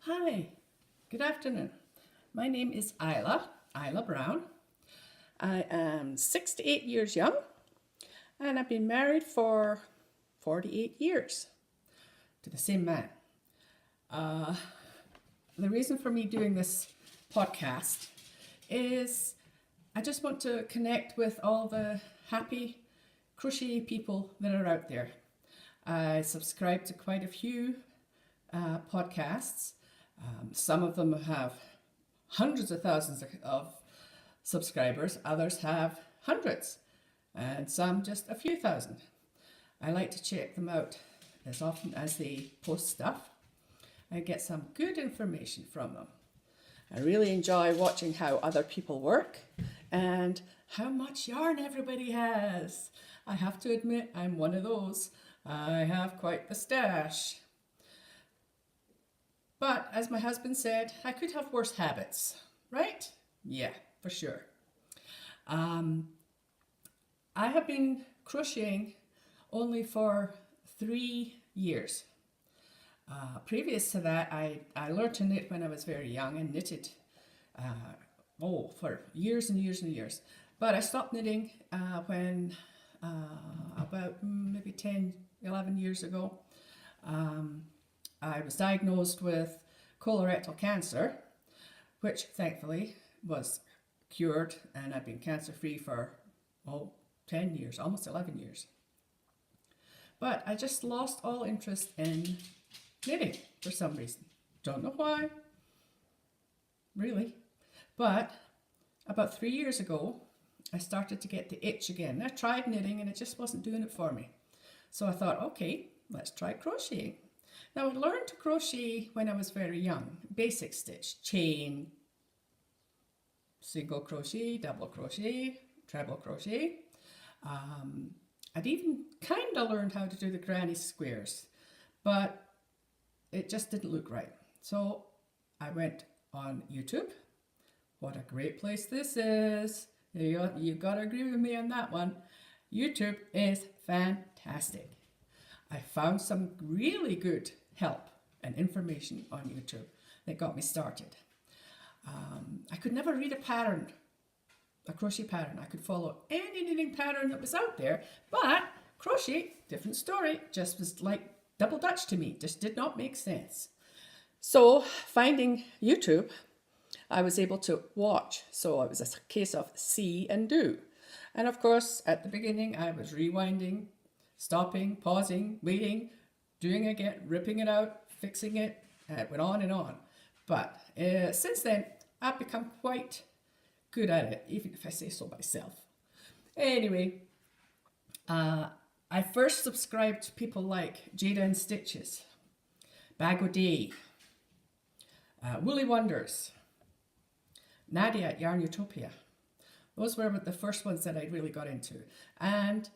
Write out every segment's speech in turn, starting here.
Hi, good afternoon. My name is Isla Brown. I am 68 years young and I've been married for 48 years to the same man. Uh, the reason for me doing this podcast is I just want to connect with all the happy crochet people that are out there. I subscribe to quite a few podcasts. Some of them have hundreds of thousands of subscribers, others have hundreds, and some just a few thousand. I like to check them out as often as they post stuff and get some good information from them. I really enjoy watching how other people work and how much yarn everybody has. I have to admit, I'm one of those. I have quite the stash. But as my husband said, I could have worse habits, right? Yeah, for sure. I have been crocheting only for 3 years. Previous to that, I learned to knit when I was very young and knitted for years and years and years. But I stopped knitting when about maybe 10, 11 years ago. I was diagnosed with colorectal cancer, which thankfully was cured, and I've been cancer free for 10 years, almost 11 years. But I just lost all interest in knitting for some reason. Don't know why, really. But about 3 years ago, I started to get the itch again. I tried knitting and it just wasn't doing it for me. So I thought, okay, let's try crocheting. Now, I learned to crochet when I was very young. Basic stitch, chain, single crochet, double crochet, treble crochet. I'd even kind of learned how to do the granny squares, but it just didn't look right. So I went on YouTube. What a great place this is. You got to agree with me on that one. YouTube is fantastic. I found some really good help and information on YouTube that got me started. I could never read a pattern, a crochet pattern. I could follow any knitting pattern that was out there, but crochet, different story, just was like double Dutch to me, just did not make sense. So finding YouTube, I was able to watch. So it was a case of see and do. And of course, at the beginning, I was rewinding, stopping, pausing, waiting, doing again, ripping it out, fixing it, and it went on and on. But since then, I've become quite good at it, even if I say so myself. Anyway, I first subscribed to people like Jada and Stitches, Bag o' Day, Woolly Wonders, Nadia at Yarn Utopia. Those were the first ones that I really got into. And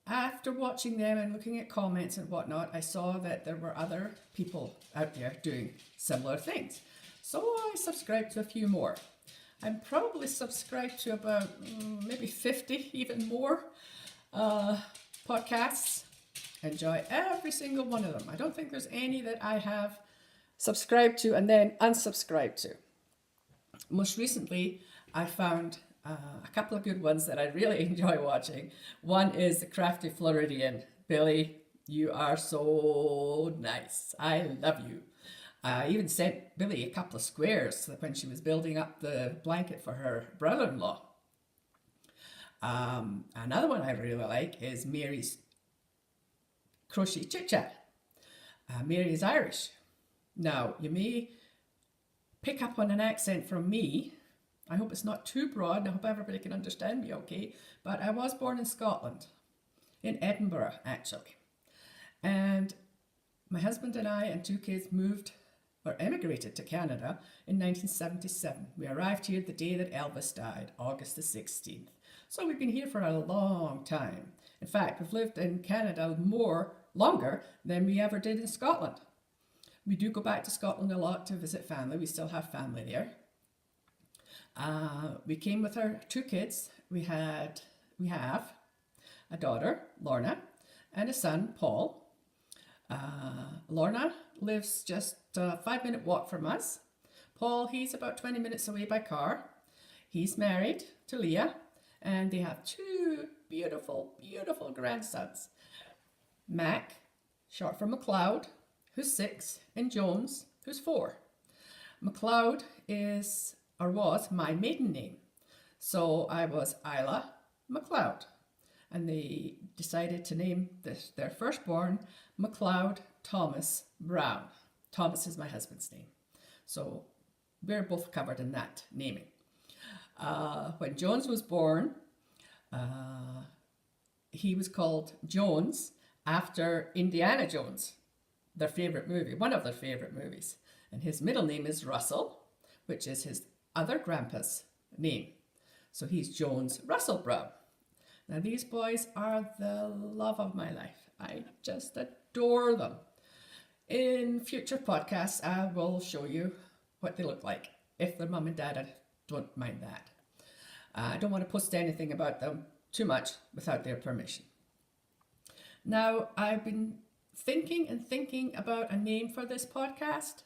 after watching them and looking at comments and whatnot, I saw that there were other people out there doing similar things. So I subscribed to a few more. I'm probably subscribed to about maybe 50, even more podcasts. Enjoy every single one of them. I don't think there's any that I have subscribed to and then unsubscribed to. Most recently, I found a couple of good ones that I really enjoy watching. One is the Crafty Floridian. Billy, you are so nice. I love you. I even sent Billy a couple of squares when she was building up the blanket for her brother-in-law. Another one I really like is Mary's Crochet Chit Chat. Mary is Irish. Now, you may pick up on an accent from me. I hope it's not too broad. I hope everybody can understand me okay. But I was born in Scotland, in Edinburgh actually. And my husband and I and two kids moved or emigrated to Canada in 1977. We arrived here the day that Elvis died, August the 16th. So we've been here for a long time. In fact, we've lived in Canada longer than we ever did in Scotland. We do go back to Scotland a lot to visit family. We still have family there. We came with our two kids. We have a daughter, Lorna, and a son, Paul. Lorna lives just a 5-minute walk from us. Paul, he's about 20 minutes away by car. He's married to Leah, and they have 2 beautiful, beautiful grandsons. Mac, short for MacLeod, who's 6, and Jones, who's 4. MacLeod is, or was, my maiden name. So I was Isla MacLeod. And they decided to name their firstborn MacLeod Thomas Brown. Thomas is my husband's name. So we're both covered in that naming. When Jones was born, he was called Jones after Indiana Jones, their favorite movie, one of their favorite movies. And his middle name is Russell, which is his other grandpa's name. So he's Jones Russell Brown. Now these boys are the love of my life. I just adore them. In future podcasts, I will show you what they look like. If their mum and dad, I don't mind that. I don't want to post anything about them too much without their permission. Now, I've been thinking about a name for this podcast,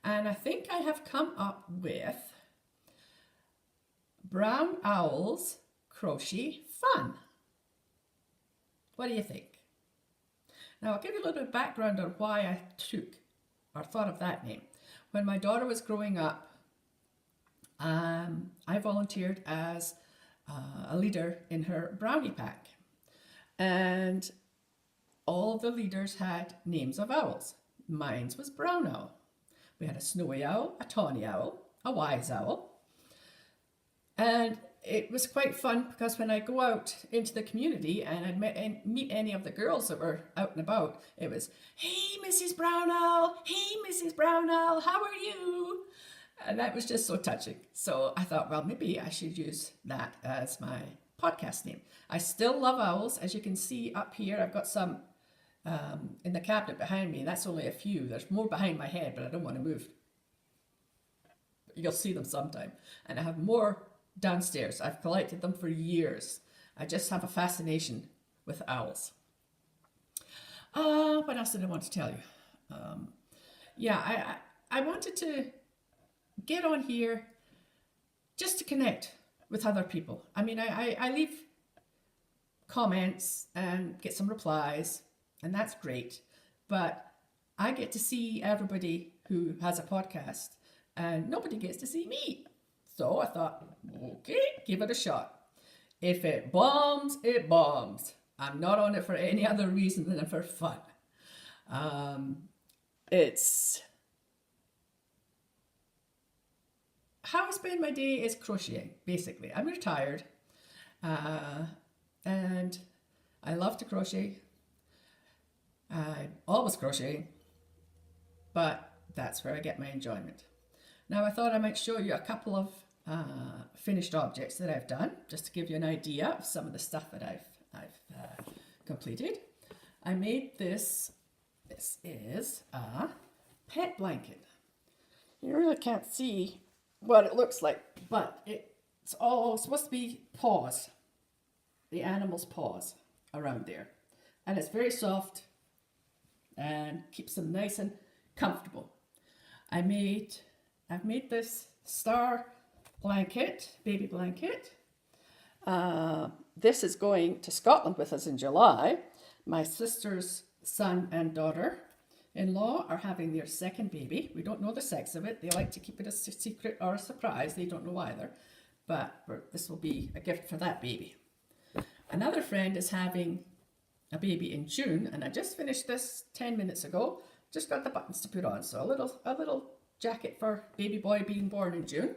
and I think I have come up with Brown Owls Crochet Fun. What do you think? Now, I'll give you a little bit of background on why I took or thought of that name. When my daughter was growing up, I volunteered as a leader in her brownie pack. And all the leaders had names of owls. Mine was Brown Owl. We had a snowy owl, a tawny owl, a wise owl. And it was quite fun because when I go out into the community and I'd meet any of the girls that were out and about, it was, "Hey, Mrs. Brown Owl. Hey, Mrs. Brown Owl. How are you?" And that was just so touching. So I thought, well, maybe I should use that as my podcast name. I still love owls. As you can see up here, I've got some in the cabinet behind me. That's only a few. There's more behind my head, but I don't want to move. You'll see them sometime. And I have more downstairs. I've collected them for years. I just have a fascination with owls. What else did I want to tell you? I wanted to get on here just to connect with other people. I mean, I leave comments and get some replies, and that's great. But I get to see everybody who has a podcast, and nobody gets to see me. So I thought, okay, give it a shot. If it bombs, it bombs. I'm not on it for any other reason than for fun. It's how I spend my day is crocheting, basically. I'm retired, and I love to crochet. I'm always crocheting, but that's where I get my enjoyment. Now I thought I might show you a couple of finished objects that I've done, just to give you an idea of some of the stuff that I've completed. I made this. This is a pet blanket. You really can't see what it looks like, but it's all supposed to be paws, the animal's paws around there, and it's very soft and keeps them nice and comfortable. I've made this star blanket, baby blanket. This is going to Scotland with us in July. My sister's son and daughter-in-law are having their second baby. We don't know the sex of it. They like to keep it a secret or a surprise. They don't know either. But this will be a gift for that baby. Another friend is having a baby in June, and I just finished this 10 minutes ago. Just got the buttons to put on. So a little jacket for baby boy being born in June.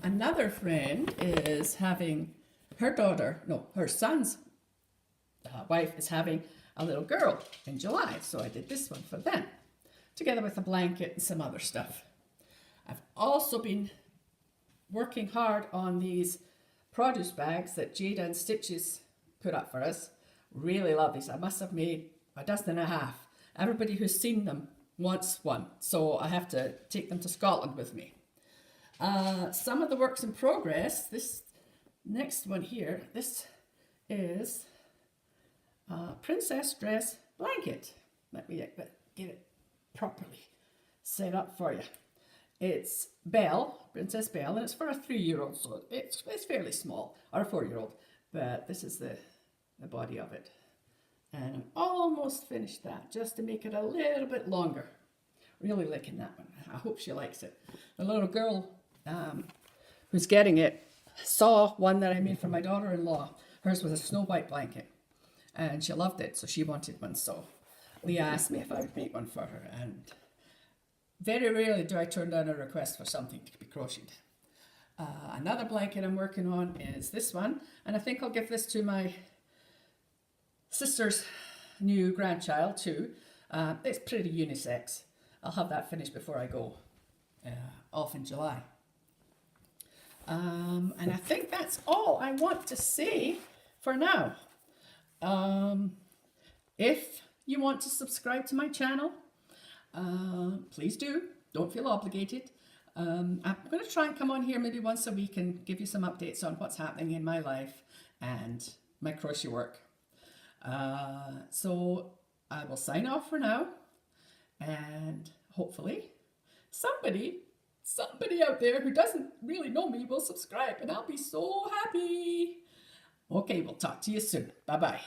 Another friend is having her son's wife is having a little girl in July. So I did this one for them, together with a blanket and some other stuff. I've also been working hard on these produce bags that Jada and Stitches put up for us. Really love these. I must have made a dozen and a half. Everybody who's seen them wants one, so I have to take them to Scotland with me. Some of the works in progress, this next one here, this is a princess dress blanket. let me get it properly set up for you. It's Belle, Princess Belle, and it's for a 3-year-old, so it's fairly small, or a 4-year-old, but this is the body of it. And I'm almost finished that, just to make it a little bit longer. Really liking that one. I hope she likes it. The little girl who's getting it saw one that I made for my daughter-in-law. Hers was a Snow White blanket, and she loved it, so she wanted one. So Leah asked me if I would make one for her, and very rarely do I turn down a request for something to be crocheted. Another blanket I'm working on is this one, and I think I'll give this to my sister's new grandchild too. It's pretty unisex. I'll have that finished before I go off in July. And I think that's all I want to say for now. If you want to subscribe to my channel, please do. Don't feel obligated. I'm going to try and come on here maybe once a week and give you some updates on what's happening in my life and my crochet work. So I will sign off for now, and hopefully somebody out there who doesn't really know me will subscribe, and I'll be so happy. Okay, we'll talk to you soon. Bye-bye.